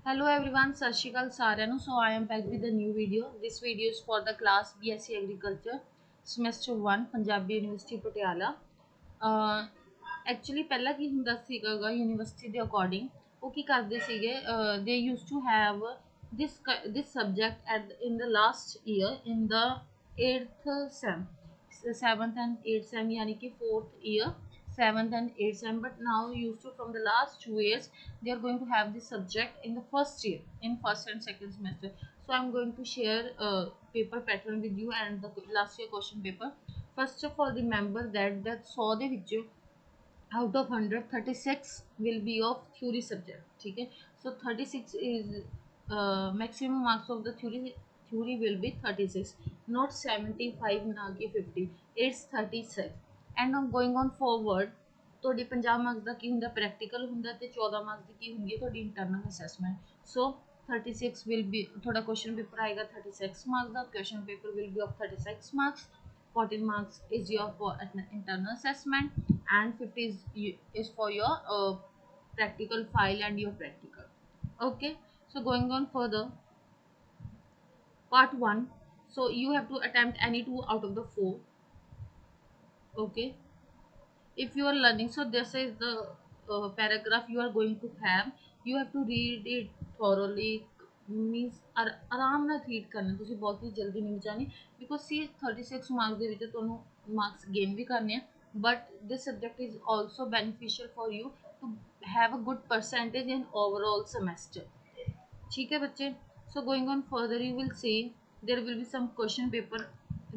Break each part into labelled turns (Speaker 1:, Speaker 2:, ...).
Speaker 1: Hello everyone, ਸਤਿ ਸ਼੍ਰੀ ਅਕਾਲ ਸਾਰਿਆਂ ਨੂੰ। So I am back with a new video. This video is for the class BSc Agriculture semester 1 Punjabi university Patiala. Actually ਪਹਿਲਾਂ ਕੀ ਹੁੰਦਾ ਸੀਗਾ ਯੂਨੀਵਰਸਿਟੀ ਦੇ ਅਕੋਰਡਿੰਗ ਉਹ ਕੀ ਕਰਦੇ ਸੀਗੇ they used to have this subject in the last year in the 8th sem 7th and 8th sem yani ki 4th year 7th and 8th sem, but now used to from the last 2 years they are going to have this subject in the first year in first and second semester. So I'm going to share a paper pattern with you and the last year question paper. First of all, remember that 100 ਦੇ ਵਿੱਚੋਂ out of 100 36 will be of theory subject, okay? So 36 is maximum marks of the theory will be 36, not 75 na ki 50, it's 36. And I'm going on forward, ਤੁਹਾਡੀ 50 marks ਦਾ ਕੀ ਹੁੰਦਾ practical ਹੁੰਦਾ ਤੇ 14 marks ਦੀ ਕੀ ਹੁੰਦੀ ਹੈ ਤੁਹਾਡੀ internal assessment. So 36 will be ਤੁਹਾਡਾ question paper ਆਏਗਾ 36 marks ਦਾ, question paper will be of 36 marks, 14 marks is your for internal assessment and 50 is for your practical file and your practical. Okay, so going on further, part 1. So you have to attempt any two out of the four. Okay, if you are learning, so this is the paragraph you are going to have. You have to read it thoroughly, means ਆਰਾਮ ਨਾਲ read ਕਰਨਾ, ਤੁਸੀਂ ਬਹੁਤ ਹੀ ਜਲਦੀ ਨਹੀਂ ਜਾਣੀ because see 36 marks ਦੇ ਵਿੱਚ ਤੁਹਾਨੂੰ ਮਾਰਕਸ ਗੇਨ ਵੀ ਕਰਨੇ ਆ, but this subject is also beneficial for you to have a good percentage in overall semester. ठीक है बच्चे? So going on further, you will see there will be some question paper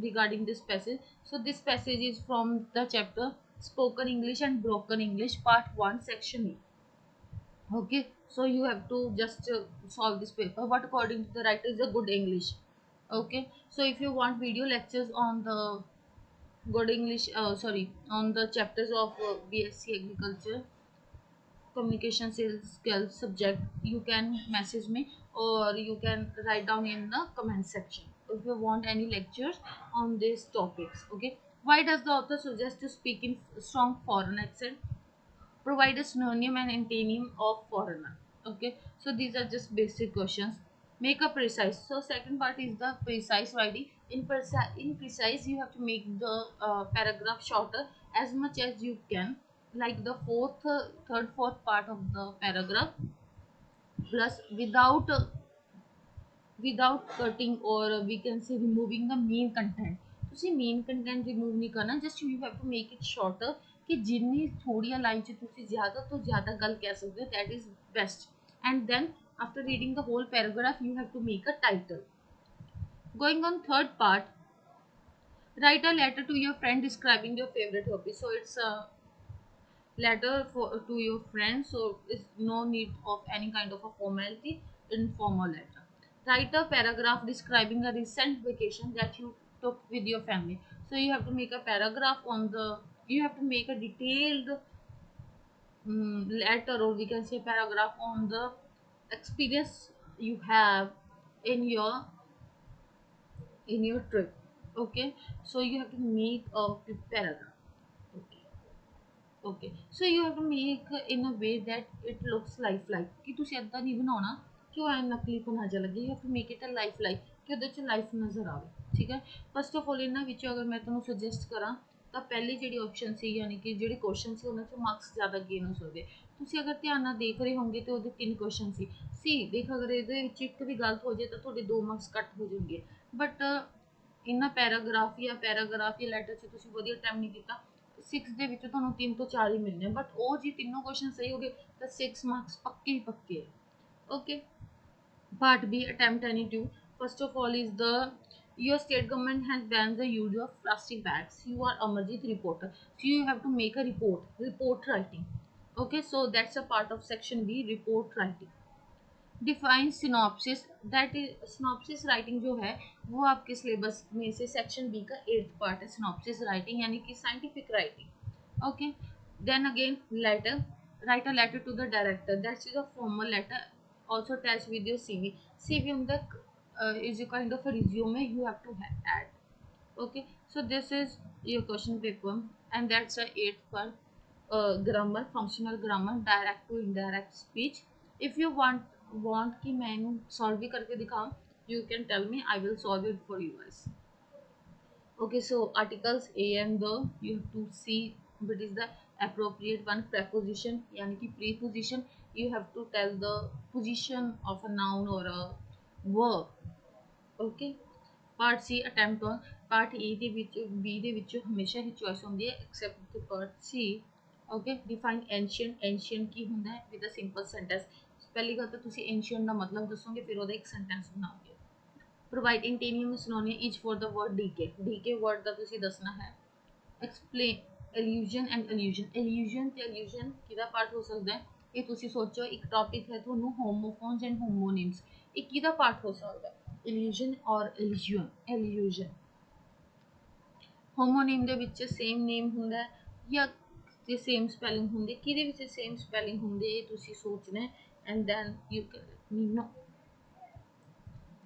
Speaker 1: regarding this passage. So this passage is from the chapter Spoken English and Broken English, part 1, section E. Okay, so you have to just solve this paper what according to the writer is a good English. Okay, so if you want video lectures on the good English, on the chapters of BSc Agriculture communication skills subject, you can message me or you can write down in the comment section if you want any lectures on these topics. Okay, why does the author suggest to speak in strong foreign accent? Provide a synonym and antonym of foreigner. Okay, so these are just basic questions. Make a precise. So second part is the precise writing. In precise you have to make the paragraph shorter as much as you can, like the third fourth part of the paragraph, plus without cutting or we can say removing the main content. ਤੁਸੀਂ main content remove ਨਹੀਂ ਕਰਨਾ, just you have to make it shorter ਕਿ ਜਿੰਨੀ ਥੋੜੀਆਂ line 'ਚ ਤੁਸੀਂ ਜ਼ਿਆਦਾ ਤੋਂ ਜ਼ਿਆਦਾ ਗੱਲ ਕਹਿ ਸਕਦੇ ਹੋ, that is best. And then after reading the whole paragraph you have to make a title. Going on third part, write a letter to your friend describing your favorite hobby. So it's a letter to your friend, so it's no need of any kind of a formality, informal letter. Write a paragraph describing a recent vacation that you took with your family. So you have to make a paragraph on the, you have to make a detailed letter or we can say paragraph on the experience you have in your trip. Okay, so you have to make a paragraph. Okay, okay, so you have to make in a way that it looks lifelike ਕਿ ਤੁਸੀਂ ਏਦਾਂ ਨਹੀਂ ਬਣਾਉਣਾ ਕਿ ਉਹ ਐ ਨਕਲੀ ਬਣਾ ਜਾ ਲੱਗੇ। You have to make it a lifelike ਕਿ ਉਹਦੇ 'ਚ ਲਾਈਫ ਨਜ਼ਰ ਆਵੇ। ਠੀਕ ਹੈ, ਫਸਟ ਆਫ ਆਲ ਇਹਨਾਂ ਵਿੱਚੋਂ ਅਗਰ ਮੈਂ ਤੁਹਾਨੂੰ ਸੁਜੈਸਟ ਕਰਾਂ ਤਾਂ ਪਹਿਲੀ ਜਿਹੜੀ ਆਪਸ਼ਨ ਸੀ ਯਾਨੀ ਕਿ ਜਿਹੜੇ ਕੁਐਸਚਨ ਸੀ ਉਹਨਾਂ 'ਚੋਂ ਮਾਰਕਸ ਜ਼ਿਆਦਾ ਗੇਨ ਹੋ ਸਕਦੇ। ਤੁਸੀਂ ਅਗਰ ਧਿਆਨ ਨਾਲ ਦੇਖ ਰਹੇ ਹੋਗੇ ਤਾਂ ਉਹਦੇ 3 ਕੁਐਸਚਨ ਸੀ ਦੇਖ, ਅਗਰ ਇਹਦੇ ਵਿੱਚ ਇੱਕ ਵੀ ਗਲਤ ਹੋ ਜਾਏ ਤਾਂ ਤੁਹਾਡੇ 2 ਮਾਰਕਸ ਕੱਟ ਹੋ ਜਾਣਗੇ। ਬਟ ਇਹਨਾਂ ਪੈਰਾਗ੍ਰਾਫ ਜਾਂ ਲੈਟਰ 'ਚ ਤੁਸੀਂ ਵਧੀਆ ਅਟੈਂਪਟ ਨਹੀਂ ਕੀਤਾ, 6 ਦੇ ਵਿੱਚ ਤੁਹਾਨੂੰ 3 ਤੋਂ 4 ਹੀ ਮਿਲਣੇ, ਬਟ ਉਹ ਜੇ ਤਿੰਨੋਂ ਕੁਐਸਚਨ ਸਹੀ ਹੋ ਗਏ ਤਾਂ 6 ਮਾਰਕਸ ਪੱਕੇ ਹੀ ਪੱਕੇ ਹੈ। Okay, part B, attempt any two. First of all is the your state government has banned the use of plastic bags. You are Amarjit reporter, so you have to make a report writing. Okay, so that's a part of section B, report writing. Define synopsis, that is synopsis writing जो है वो आपके syllabus में से section B का 8th part है, synopsis writing यानी कि scientific writing. Okay, then again letter, write a letter to the director, that is a formal letter also attached with your CV on the is a kind of a resume you have to add. Okay, so this is your question paper and that's a 8th part, grammar, functional grammar, direct to indirect speech. If you want want कि मैं इन्हें solve भी करके दिखाऊं, you can tell me, I will solve it for you guys. Okay, so articles a and the, you have to see what is the appropriate one. Preposition यानी कि preposition, you have to tell the position of a noun or a verb. Okay. Part C attempt on, part A ਦੇ ਵਿੱਚ B ਦੇ ਵਿੱਚੋਂ ਹਮੇਸ਼ਾ ਹੀ choice ਹੁੰਦੀ ਹੈ accept ਦੀ part ਸੀ। Okay, define ancient, ancient ਕੀ ਹੁੰਦਾ ਹੈ ਵਿਦ ਅ ਸਿੰਪਲ ਸੈਂਟੈਂਸ। ਪਹਿਲੀ ਗੱਲ ਤਾਂ ਤੁਸੀਂ ਐਂਸ਼ੀਅੰਟ ਦਾ ਮਤਲਬ ਦੱਸੋਗੇ, ਫਿਰ ਉਹਦਾ ਇੱਕ ਸੈਂਟੈਂਸ ਬਣਾਓਗੇ। Provide antonym synonym each for the word decay, decay word ਦਾ ਤੁਸੀਂ ਦੱਸਣਾ ਹੈ। Explain illusion and illusion, illusion ਤੇ ਇਲੂਜਨ ਕਿਹਦਾ ਪਾਰਟ ਹੋ ਸਕਦਾ ਹੈ, ਇਹ ਤੁਸੀਂ ਸੋਚੋ। ਇੱਕ ਟੌਪਿਕ ਹੈ ਤੁਹਾਨੂੰ ਹੋਮੋਫੋਨਸ ਐਂਡ ਹੋਮੋਨਿਮਸ, ਇਹ ਕਿਹਦਾ ਪਾਰਟ ਹੋ ਸਕਦਾ ਹੈ, ਇਲੂਜਨ ਔਰ ਇਲੂਜਨ। ਇਲੂਜਨ ਹੋਮੋਨਿਮ ਦੇ ਵਿੱਚ ਸੇਮ ਨੇਮ ਹੁੰਦਾ ਹੈ ਜਾਂ ਤੇ ਸੇਮ ਸਪੈਲਿੰਗ ਹੁੰਦੀ, ਕਿਹਦੇ ਵਿੱਚ ਸੇਮ ਸਪੈਲਿੰਗ ਹੁੰਦੀ ਇਹ ਤੁਸੀਂ ਸੋਚਣਾ ਹੈ, and then you can know.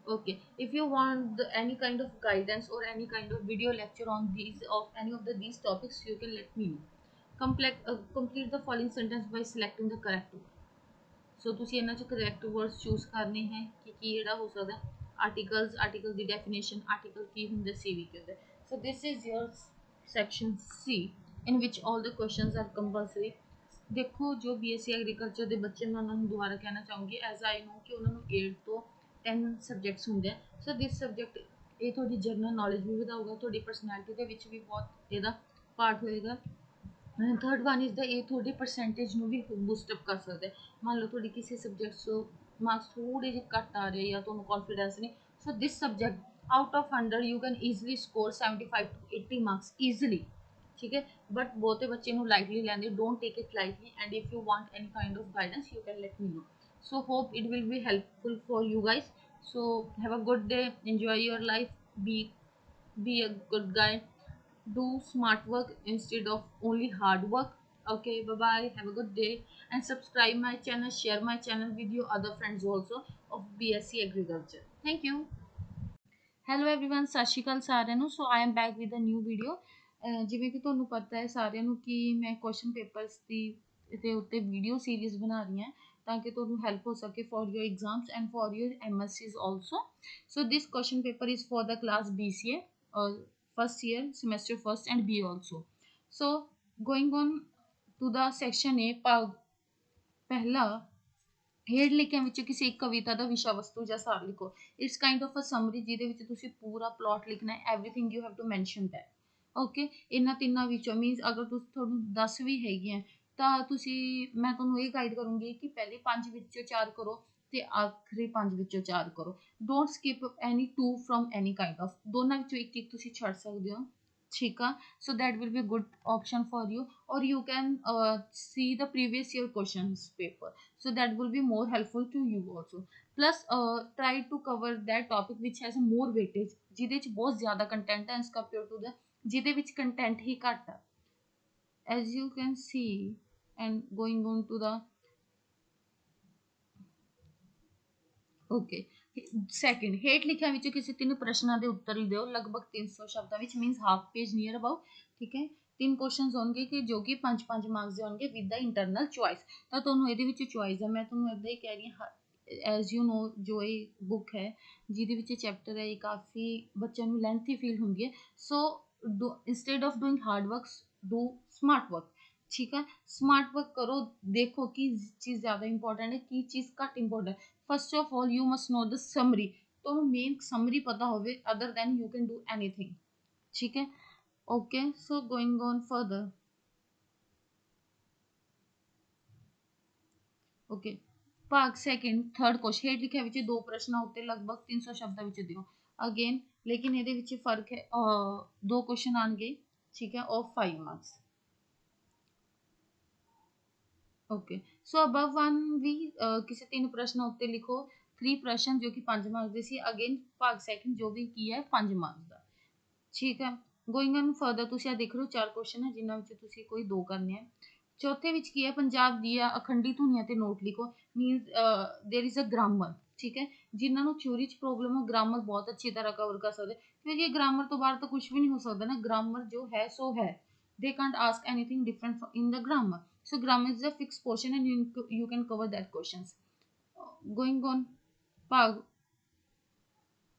Speaker 1: Okay, if you want any kind of guidance or any kind of video lecture on these of any of these topics, you can let me know. Complete the following sentence by selecting the correct word. So ਤੁਸੀਂ ਇਹਨਾਂ ਚ correct words choose ਕਰਨੇ ਹੈ ਕਿ ਕੀ ਜਿਹੜਾ ਹੋ ਸਕਦਾ। articles, article ਦੀ definition, article ਕੀ ਹੁੰਦਾ, CV ਕੀ ਹੁੰਦਾ। So this is your section C in which all the questions are compulsory. ਦੇਖੋ ਜੋ BSc ਐਗਰੀਕਲਚਰ ਦੇ ਬੱਚੇ, ਮੈਂ ਉਹਨਾਂ ਨੂੰ ਦੁਬਾਰਾ ਕਹਿਣਾ ਚਾਹੂੰਗੀ, ਐਜ਼ ਆਈ ਨੋ ਕਿ ਉਹਨਾਂ ਨੂੰ 8 ਤੋਂ 10 ਸਬਜੈਕਟਸ ਹੁੰਦੇ ਆ। ਸੋ ਦਿਸ ਸਬਜੈਕਟ ਇਹ ਤੁਹਾਡੀ ਜਨਰਲ ਨੌਲੇਜ ਵੀ ਵਧਾਊਗਾ, ਤੁਹਾਡੀ ਪਰਸਨੈਲਿਟੀ ਦੇ ਵਿੱਚ ਵੀ ਬਹੁਤ ਇਹਦਾ ਪਾਰਟ ਹੋਏਗਾ। ਥਰਡ ਵਨ ਇਜ਼ ਦਾ, ਇਹ ਤੁਹਾਡੀ ਪਰਸੈਂਟੇਜ ਨੂੰ ਵੀ ਬੂਸਟਅਪ ਕਰ ਸਕਦਾ ਹੈ। ਮੰਨ ਲਓ ਤੁਹਾਡੀ ਕਿਸੇ ਸਬਜੈਕਟ 'ਚੋਂ ਮਾਰਕਸ ਥੋੜ੍ਹੇ ਜਿਹੇ ਘੱਟ ਆ ਰਹੇ ਜਾਂ ਤੁਹਾਨੂੰ ਕੌਨਫੀਡੈਂਸ ਨਹੀਂ, so this subject out of 100 you can easily score 75 to 80 marks easily. ਠੀਕ ਹੈ, ਬਟ ਬਹੁਤੇ ਬੱਚੇ ਨੂੰ ਲਾਈਟਲੀ ਲੈਂਦੇ, don't take it lightly, and if you want any kind of guidance you can let me know. So hope it will be helpful for you guys. So have a good day, enjoy your life, be a good guy, do smart work instead of only hard work. Okay, bye bye, have a good day, and subscribe my channel, share my channel with your other friends also of BSc agriculture. Thank you. Hello everyone, ਸਤਿ ਸ਼੍ਰੀ ਅਕਾਲ ਸਾਰਿਆਂ ਨੂੰ। So I am back with a new video. ਜਿਵੇਂ ਕਿ ਤੁਹਾਨੂੰ ਪਤਾ ਹੈ ਸਾਰਿਆਂ ਨੂੰ ਕਿ ਮੈਂ ਕੁਐਸਚਨ ਪੇਪਰਸ ਦੀ ਦੇ ਉੱਤੇ ਵੀਡੀਓ ਸੀਰੀਜ਼ ਬਣਾ ਰਹੀ ਹਾਂ ਤਾਂ ਕਿ ਤੁਹਾਨੂੰ ਹੈਲਪ ਹੋ ਸਕੇ for your exams and for your MSCs also. So this question paper is for the class BCA first year semester first and B also. So going on to the section A, ਪਹਿਲਾ ਹੇਠ ਲਿਖਿਆਂ ਵਿੱਚੋਂ ਕਿਸੇ ਇੱਕ ਕਵਿਤਾ ਦਾ ਵਿਸ਼ਾ ਵਸਤੂ ਜਾਂ ਸਾਰ ਲਿਖੋ। It's kind of a summary ਜਿਹਦੇ ਵਿੱਚ ਤੁਸੀਂ ਪੂਰਾ ਪਲਾਟ ਲਿਖਣਾ ਹੈ, everything you have to mention that. Okay, ਇਹਨਾਂ ਤਿੰਨਾਂ ਵਿੱਚੋਂ ਮੀਨਸ ਅਗਰ ਤੁਸੀਂ ਤੁਹਾਨੂੰ 10 ਵੀ ਹੈਗੀਆਂ ਤਾਂ ਤੁਸੀਂ, ਮੈਂ ਤੁਹਾਨੂੰ ਇਹ ਗਾਈਡ ਕਰੂੰਗੀ ਕਿ ਪਹਿਲੇ 5 ਵਿੱਚੋਂ 4 ਕਰੋ ਤੇ ਆਖਰੀ 5 ਵਿੱਚੋਂ 4 ਕਰੋ। Don't skip any 2 from any kind of, ਦੋਨਾਂ ਵਿੱਚੋਂ ਇੱਕ ਇੱਕ ਤੁਸੀਂ ਛੱਡ ਸਕਦੇ ਹੋ। ਠੀਕ ਆ, so that will be a good option for you, or you can see the previous year questions paper, so that will be more helpful to you also. Plus try to cover that topic which has more weightage, ਜਿਹਦੇ ਵਿੱਚ ਬਹੁਤ ਜ਼ਿਆਦਾ content ਹੈ as compared to the ਜਿਹਦੇ ਵਿੱਚ content ਹੀ ਘੱਟ ਆ, as you can see. And going on to the okay, second, ਹੇਠ ਲਿਖਿਆਂ ਵਿੱਚੋਂ ਕਿਸੇ ਤਿੰਨ ਪ੍ਰਸ਼ਨਾਂ ਦੇ ਉੱਤਰ ਦਿਓ ਲਗਭਗ 300 ਸ਼ਬਦਾਂ ਵਿੱਚ, means half page near about. ਠੀਕ ਹੈ, ਤਿੰਨ ਕੁਐਸਚਨਸ ਹੋਣਗੇ ਕਿ ਜੋ ਕਿ 5-5 ਮਾਰਕਸ ਦੇ ਹੋਣਗੇ ਵਿਦ ਦਾ ਇੰਟਰਨਲ ਚੁਆਇਸ। ਤਾਂ ਤੁਹਾਨੂੰ ਇਹਦੇ ਵਿੱਚ ਚੁਆਇਸ ਹੈ, ਮੈਂ ਤੁਹਾਨੂੰ ਇੱਦਾਂ ਹੀ ਕਹਿ ਰਹੀ ਹਾਂ, ਐਜ਼ ਯੂ ਨੋ ਜੋ ਇਹ ਬੁੱਕ ਹੈ ਜਿਹਦੇ ਵਿੱਚ ਚੈਪਟਰ ਹੈ ਇਹ ਕਾਫੀ ਬੱਚਿਆਂ ਨੂੰ ਲੈਂਥੀ ਫੀਲ ਹੁੰਦੀ ਹੈ। So instead of doing hard work, do smart work. ਠੀਕ ਹੈ, ਸਮਾਰਟ ਵਰਕ ਕਰੋ, ਦੇਖੋ ਕੀ ਚੀਜ਼ ਜ਼ਿਆਦਾ ਇੰਪੋਰਟੈਂਟ ਹੈ, ਕੀ ਚੀਜ਼ ਘੱਟ important. First of all you must know the summary, ਤੁਹਾਨੂੰ ਮੇਨ ਸਮਰੀ ਪਤਾ ਹੋਵੇ, other than you can do anything. ਠੀਕ ਹੈ, okay, so going on further. Okay, ਭਾਗ ਸੈਕਿੰਡ, ਥਰਡ ਕੁਐਸਚਨ, ਹੇਠ ਲਿਖਿਆਂ ਵਿੱਚ ਦੋ ਪ੍ਰਸ਼ਨਾਂ ਉੱਤੇ ਲਗਭਗ 300 ਸ਼ਬਦਾਂ ਵਿੱਚ ਦਿਓ। ਅਗੇਨ ਲੇਕਿਨ ਇਹਦੇ ਵਿੱਚ ਫਰਕ ਹੈ, ਦੋ ਕੁਐਸਚਨ ਆਣਗੇ। ਠੀਕ ਹੈ, of 5 marks. Okay, so above one ਵੀ ਕਿਸੇ ਤਿੰਨ ਪ੍ਰਸ਼ਨਾਂ ਉੱਤੇ ਲਿਖੋ 3 ਪ੍ਰਸ਼ਨ ਜੋ ਕਿ 5 ਮਾਰਕਸ ਦੇ ਸੀ। ਅਗੇਨ ਭਾਗ ਸੈਕਿੰਡ ਜੋ ਵੀ ਕੀ ਹੈ 5 ਮਾਰਕਸ ਦਾ। ਠੀਕ ਹੈ, ਗੋਇੰਗ ਔਨ ਫਰਦਰ, ਤੁਸੀਂ ਆ ਦੇਖ ਰਹੇ ਹੋ 4 ਕੁਐਸਚਨ ਹੈ ਜਿਨ੍ਹਾਂ ਵਿੱਚ ਤੁਸੀਂ ਕੋਈ 2 ਕਰਨੇ ਆ। ਚੌਥੇ ਵਿੱਚ ਕੀ ਹੈ, ਪੰਜਾਬ ਦੀਆਂ ਅਖੰਡੀ ਧੁਨੀਆਂ ਤੇ ਨੋਟ ਲਿਖੋ, means there is a grammar. ਠੀਕ ਹੈ, ਜਿਨ੍ਹਾਂ ਨੂੰ ਥਿਊਰੀ 'ਚ ਪ੍ਰੋਬਲਮ ਹੋ, ਗ੍ਰਾਮਰ ਬਹੁਤ ਅੱਛੀ ਤਰ੍ਹਾਂ ਕਵਰ ਕਰ ਸਕਦੇ, ਕਿਉਂਕਿ ਗ੍ਰਾਮਰ ਤੋਂ ਬਾਹਰ ਤਾਂ ਕੁਝ ਵੀ ਨਹੀਂ ਹੋ ਸਕਦਾ ਨਾ, ਗ੍ਰਾਮਰ ਜੋ ਹੈ ਸੋ ਹੈ, they can't ask anything different in the grammar. So grammar is a fixed portion and you can cover that questions. Going on ਭਾਗ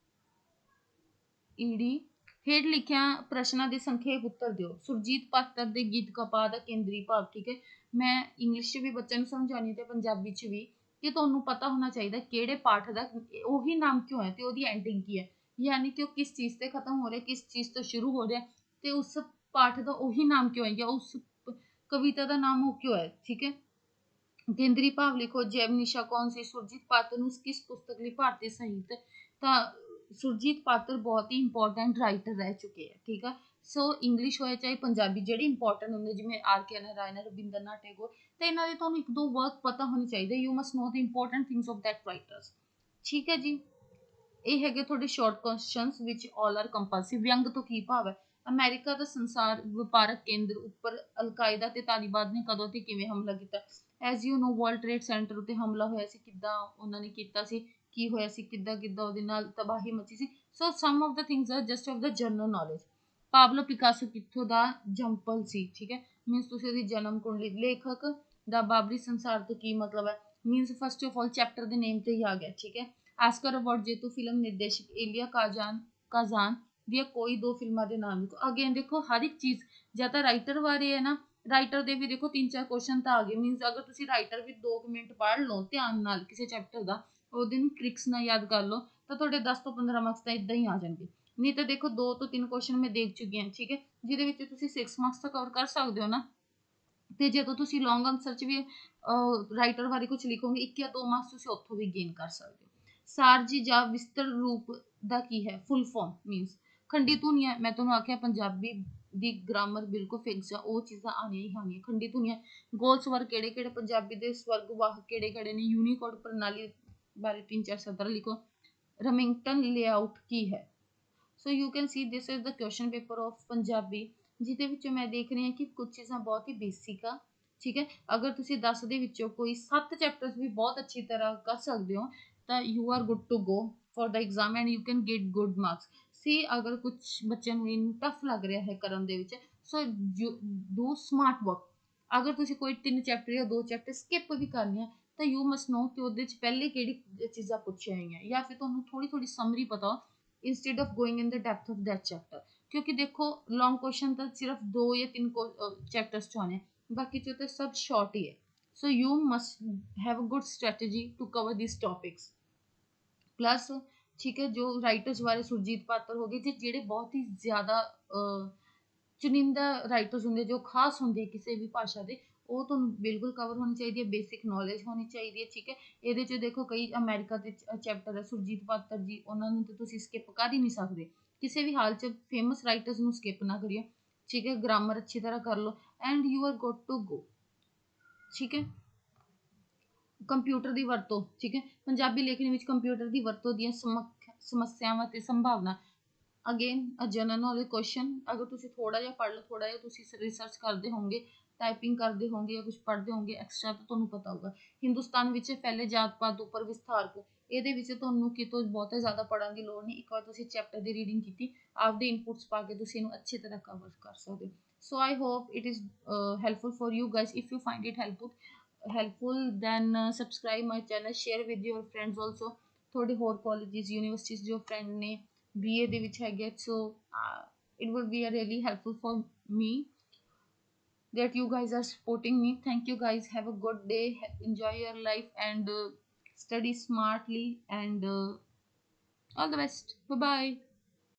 Speaker 1: ਈਡੀ। ਹੇਠ ਲਿਖਿਆ ਪ੍ਰਸ਼ਨਾਂ ਦੇ ਸੰਖੇਪ ਉੱਤਰ ਦਿਓ। ਸੁਰਜੀਤ ਪਾਤਰ ਦੇ ਗੀਤ ਕਪਾਹ ਦਾ ਕੇਂਦਰੀ ਭਾਵ। ਠੀਕ ਹੈ, ਮੈਂ ਇੰਗਲਿਸ਼ 'ਚ ਵੀ ਬੱਚਿਆਂ ਨੂੰ ਸਮਝਾਉਣੀ ਤੇ ਪੰਜਾਬੀ 'ਚ ਵੀ, ਕਿ ਤੁਹਾਨੂੰ ਪਤਾ ਹੋਣਾ ਚਾਹੀਦਾ ਕਿਹੜੇ ਪਾਠ ਦਾ ਉਹੀ ਨਾਮ ਕਿਉਂ ਹੈ ਤੇ ਉਹਦੀ ਐਂਡਿੰਗ ਕੀ ਹੈ, ਯਾਨੀ ਕਿ ਉਹ ਕਿਸ ਚੀਜ਼ ਤੇ ਖਤਮ ਹੋ ਰਿਹਾ, ਕਿਸ ਚੀਜ਼ ਤੋਂ ਸ਼ੁਰੂ ਹੋ ਰਿਹਾ, ਤੇ ਉਸ ਪਾਠ ਦਾ ਉਹੀ ਨਾਮ ਕਿਉਂ ਹੈ, ਜਾਂ ਉਸ ਕਵਿਤਾ ਦਾ ਨਾਮ ਉਹ ਕਿਉਂ ਹੈ। ਠੀਕ ਹੈ, ਕੇਂਦਰੀ ਭਾਵ ਲਿਖੋ। ਜੈਵ ਨਿਸ਼ਾ ਕੌਣ ਸੀ? ਸੁਰਜੀਤ ਪਾਤਰ ਨੂੰ ਕਿਸ ਪੁਸਤਕ ਲਈ ਭਾਰਤੀ ਸਾਹਿਤ, ਤਾਂ ਸੁਰਜੀਤ ਪਾਤਰ ਬਹੁਤ ਹੀ ਇੰਪੋਰਟੈਂਟ ਰਾਈਟਰ ਰਹਿ ਚੁੱਕੇ ਹੈ। ਠੀਕ ਹੈ, ਸੋ ਇੰਗਲਿਸ਼ ਹੋਏ ਚਾਹੇ ਪੰਜਾਬੀ, ਜਿਹੜੇ ਇੰਪੋਰਟੈਂਟ ਹੁੰਦੇ ਜਿਵੇਂ ਆਰ ਕੇ ਨਾਰਾਇਣ, ਰਵਿੰਦਰਨਾਥ ਟੈਗੋਰ, ਤੇ ਇਹਨਾਂ ਦੇ ਤੁਹਾਨੂੰ ਇੱਕ ਦੋ ਵਰਕ ਪਤਾ ਹੋਣੇ ਚਾਹੀਦੇ। You must know the important things of that writers. ਠੀਕ ਹੈ ਜੀ, ਇਹ ਹੈਗੇ ਤੁਹਾਡੇ ਸ਼ਾਰਟ ਕੁਐਸਚਨਸ ਵਿੱਚ ਆਲ ਆਰ ਕੰਪਲਸਿਵ। ਵਿਅੰਗ ਤੋਂ ਕੀ ਭਾਵ ਹੈ? ਅਮਰੀਕਾ ਦਾ ਸੰਸਾਰ ਵਪਾਰਕ ਕੇਂਦਰ ਉੱਪਰ ਅਲ-ਕਾਇਦਾ ਤੇ ਤਾਲਿਬਾਨ ਨੇ ਕਦੋਂ ਤੇ ਕਿਵੇਂ ਹਮਲਾ ਕੀਤਾ? As you know, world trade centre ਉੱਤੇ ਹਮਲਾ ਹੋਇਆ ਸੀ, ਕਿੱਦਾਂ ਉਹਨਾਂ ਨੇ ਕੀਤਾ ਸੀ, ਕੀ ਹੋਇਆ ਸੀ, ਕਿੱਦਾਂ ਕਿੱਦਾਂ ਉਹਦੇ ਨਾਲ ਤਬਾਹੀ ਮਚੀ ਸੀ। So some of the things are just of the general knowledge. Pablo Picasso ਕਿੱਥੋਂ ਦਾ ਜੰਪਲ ਸੀ? ਠੀਕ ਹੈ, ਮੀਨਸ ਤੁਸੀਂ ਉਹਦੀ ਜਨਮ ਕੁੰਡਲੀ। ਲੇਖਕ ਦਾ ਬਾਬਰੀ ਸੰਸਾਰ ਤੋਂ ਕੀ ਮਤਲਬ ਹੈ? Means first of all chapter ਦੇ ਨੇਮ ਤੇ ਹੀ ਆ ਗਿਆ। ਠੀਕ ਹੈ, ਆਸਕਰ ਅਵਾਰਡ ਜੇਤੂ ਫਿਲਮ ਨਿਰਦੇਸ਼ਕ ਏਲੀਆ ਕਾਜ਼ਾਨ ਦੀਆਂ ਕੋਈ ਦੋ ਫਿਲਮਾਂ ਦੇ ਨਾਮ ਲਿਖੋ। ਅਗੇਨ ਦੇਖੋ, ਹਰ ਇੱਕ ਚੀਜ਼ ਜਾਂ ਤਾਂ ਰਾਈਟਰ ਬਾਰੇ ਹੈ ਨਾ, ਰਾਈਟਰ ਦੇ ਵੀ ਦੇਖੋ ਤਿੰਨ ਚਾਰ ਕੁਐਸਚਨ ਤਾਂ ਆ ਗਏ। ਮੀਨਸ ਅਗਰ ਤੁਸੀਂ ਰਾਈਟਰ ਵੀ 2 ਮਿੰਟ ਪੜ੍ਹ ਲਓ ਧਿਆਨ ਨਾਲ ਕਿਸੇ ਚੈਪਟਰ ਦਾ, ਉਹਦੇ ਨੂੰ ਟ੍ਰਿਕਸ ਨਾਲ ਯਾਦ ਕਰ ਲਓ, ਤਾਂ ਤੁਹਾਡੇ 10 ਤੋਂ 15 ਮਾਰਕਸ ਤਾਂ ਇਦਾਂ ਹੀ ਆ ਜਾਣਗੇ। ਨਹੀਂ ਤਾਂ ਦੇਖੋ 2 ਤੋਂ 3 ਕੁਐਸਚਨ ਮੈਂ ਦੇਖ ਚੁੱਕੀ ਹਾਂ। ਠੀਕ ਹੈ, ਜਿਹਦੇ ਵਿੱਚ ਤੁਸੀਂ 6 ਮਾਰਕਸ ਤਾਂ ਕਵਰ ਕਰ ਸਕਦੇ ਹੋ ਨਾ। ਤੇ ਜਦੋਂ ਤੁਸੀਂ ਲੌਂਗ ਆਨਸਰ 'ਚ ਵੀ ਰਾਈਟਰ ਬਾਰੇ ਕੁਝ ਲਿਖੋਗੇ, 1 ਜਾਂ 2 ਮਾਰਕਸ ਤੁਸੀਂ ਉੱਥੋਂ ਵੀ ਗੇਨ ਕਰ ਸਕਦੇ ਹੋ। ਸਾਰਜੀ ਜਾਂ ਵਿਸਤਰ ਰੂਪ ਦਾ ਕੀ ਹੈ? ਫੁੱਲ ਫਾਰਮ ਮੀਨਸ ਖੰਡੀ ਧੁਨੀਆਂ। ਮੈਂ ਤੁਹਾਨੂੰ ਆਖਿਆ ਪੰਜਾਬੀ ਦੀ ਗ੍ਰਾਮਰ ਬਿਲਕੁਲ ਫਿਕਸ ਆ, ਉਹ ਚੀਜ਼ਾਂ ਆਉਣੀਆਂ ਹੀ ਆਉਣੀਆਂ। ਖੰਡੀ ਧੁਨੀਆਂ, ਗੋਲ ਸਵਰ ਕਿਹੜੇ ਕਿਹੜੇ, ਪੰਜਾਬੀ ਦੇ ਸਵਰਗ ਵਾਹਕ ਕਿਹੜੇ ਕਿਹੜੇ ਨੇ, ਯੂਨੀਕੋਡ ਪ੍ਰਣਾਲੀ ਬਾਰੇ 3-4 ਸਤਰ ਲਿਖੋ। ਰਮਿੰਗਟਨ ਲੇਆਊਟ ਕੀ ਹੈ? So you can see this is the question paper of Punjabi, ਜਿਹਦੇ ਵਿੱਚੋਂ ਮੈਂ ਦੇਖ ਰਹੀ ਹਾਂ ਕਿ ਕੁਝ ਚੀਜ਼ਾਂ ਬਹੁਤ ਹੀ ਬੇਸਿਕ ਆ। ਠੀਕ ਹੈ, ਅਗਰ ਤੁਸੀਂ 10 ਦੇ ਵਿੱਚੋਂ ਕੋਈ 7 ਚੈਪਟਰਸ ਵੀ ਬਹੁਤ ਅੱਛੀ ਤਰ੍ਹਾਂ ਕਰ ਸਕਦੇ ਹੋ, ਤਾਂ you are good to go for the exam and you can get good marks. ਸੀ ਅਗਰ ਕੁਝ ਬੱਚਿਆਂ ਨੂੰ ਇਹਨੂੰ ਟਫ ਲੱਗ ਰਿਹਾ ਹੈ ਕਰਨ ਦੇ ਵਿੱਚ, ਸੋ ਡੂ ਸਮਾਰਟ ਵਰਕ। ਅਗਰ ਤੁਸੀਂ ਕੋਈ 3 ਚੈਪਟਰ ਜਾਂ 2 ਚੈਪਟਰ ਸਕਿਪ ਵੀ ਕਰਨੇ ਆ, ਤਾਂ ਯੂ ਮਸਟ ਨੋ ਕਿ ਉਹਦੇ 'ਚ ਪਹਿਲੇ ਕਿਹੜੀ ਚੀਜ਼ਾਂ ਪੁੱਛੀਆਂ ਹੋਈਆਂ, ਜਾਂ ਫਿਰ ਤੁਹਾਨੂੰ ਥੋੜੀ ਥੋੜੀ ਸਮਰੀ ਪਤਾ ਹੋ instead of going in the depth of that chapter। ਕਿਉਂਕਿ ਦੇਖੋ ਲੌਂਗ ਕੁਐਸਚਨ ਤਾਂ ਸਿਰਫ 2 ਜਾਂ 3 ਚੈਪਟਰਸ 'ਚ ਆਉਣੇ, ਬਾਕੀ 'ਚ ਤਾਂ ਸਭ ਸ਼ਾਰਟ ਹੀ ਹੈ। So you must have a good strategy to cover these topics। Plus ਠੀਕ ਹੈ, ਜੋ ਰਾਈਟਰਸ ਬਾਰੇ ਸੁਰਜੀਤ ਪਾਤਰ ਹੋ ਗਏ, ਤੇ ਜਿਹੜੇ ਬਹੁਤ ਹੀ ਜ਼ਿਆਦਾ ਚੁਣਿੰਦਾ ਰਾਈਟਰਸ ਹੁੰਦੇ ਜੋ ਖਾਸ ਹੁੰਦੇ ਕਿਸੇ ਵੀ ਭਾਸ਼ਾ ਦੇ, ਉਹ ਤੁਹਾਨੂੰ ਬਿਲਕੁਲ ਕਵਰ ਹੋਣੀ ਚਾਹੀਦੀ ਹੈ, ਬੇਸਿਕ ਨੌਲੇਜ ਹੋਣੀ ਚਾਹੀਦੀ ਹੈ। ਠੀਕ ਹੈ, ਇਹਦੇ 'ਚ ਦੇਖੋ ਕਈ ਅਮਰੀਕਾ ਦੇ ਚੈਪਟਰ ਹੈ ਸੁਰਜੀਤ ਪਾਤਰ ਜੀ, ਉਹਨਾਂ ਨੂੰ ਤਾਂ ਤੁਸੀਂ ਸਕਿਪ ਕਰ ਹੀ ਨਹੀਂ ਸਕਦੇ ਕਿਸੇ ਵੀ ਹਾਲ 'ਚ। ਫੇਮਸ ਰਾਈਟਰਸ ਨੂੰ ਸਕਿਪ ਨਾ ਕਰਿਓ। ਠੀਕ ਹੈ, ਗ੍ਰਾਮਰ ਅੱਛੀ ਤਰ੍ਹਾਂ ਕਰ ਲਓ and you are good to go. ਠੀਕ ਹੈ, ਕੰਪਿਊਟਰ ਦੀ ਵਰਤੋਂ। ਠੀਕ ਹੈ, ਪੰਜਾਬੀ ਲੇਖਣੀ ਵਿੱਚ ਕੰਪਿਊਟਰ ਦੀ ਵਰਤੋਂ ਦੀਆਂ ਸਮੱਸਿਆਵਾਂ ਤੇ ਸੰਭਾਵਨਾ। Again a general knowledge question. ਅਗਰ ਤੁਸੀਂ ਥੋੜਾ ਜਿਹਾ ਪੜ੍ਹ ਲਓ, ਥੋੜਾ ਜਿਹਾ ਤੁਸੀਂ ਰਿਸਰਚ ਕਰਦੇ ਹੋਵੋਗੇ, ਟਾਈਪਿੰਗ ਕਰਦੇ ਹੋਵੋਗੇ ਜਾਂ ਕੁਝ ਪੜ੍ਹਦੇ ਹੋਵੋਗੇ ਐਕਸਟਰਾ, ਤਾਂ ਤੁਹਾਨੂੰ ਪਤਾ ਹੋਊਗਾ। ਹਿੰਦੁਸਤਾਨ ਵਿੱਚ ਫੈਲੇ ਜਾਤ ਪਾਤ ਉੱਪਰ ਵਿਸਥਾਰ। ਇਹਦੇ ਵਿੱਚ ਤੁਹਾਨੂੰ ਕਿਤੋਂ ਬਹੁਤਾ ਜ਼ਿਆਦਾ ਪੜ੍ਹਨ ਦੀ ਲੋੜ ਨਹੀਂ, ਇੱਕ ਵਾਰ ਤੁਸੀਂ ਚੈਪਟਰ ਦੀ ਰੀਡਿੰਗ ਕੀਤੀ, ਆਪਦੇ ਇਨਪੁਟਸ ਪਾ ਕੇ ਤੁਸੀਂ ਇਹਨੂੰ ਅੱਛੀ ਤਰ੍ਹਾਂ ਕਵਰ ਕਰ ਸਕਦੇ ਹੋ। So I hope it is helpful for you guys। If you find it helpful then subscribe my channel, share with your friends also। ਤੁਹਾਡੇ ਹੋਰ ਕਾਲਜਿਸ ਯੂਨੀਵਰਸਿਟੀਜ਼ ਜੋ ਫਰੈਂਡ ਨੇ BA ਦੇ ਵਿੱਚ ਹੈਗੇ, ਸੋ it would be a really helpful for me that you guys are supporting me। Thank you guys, have a good day, enjoy your life and study smartly and all the best, bye bye।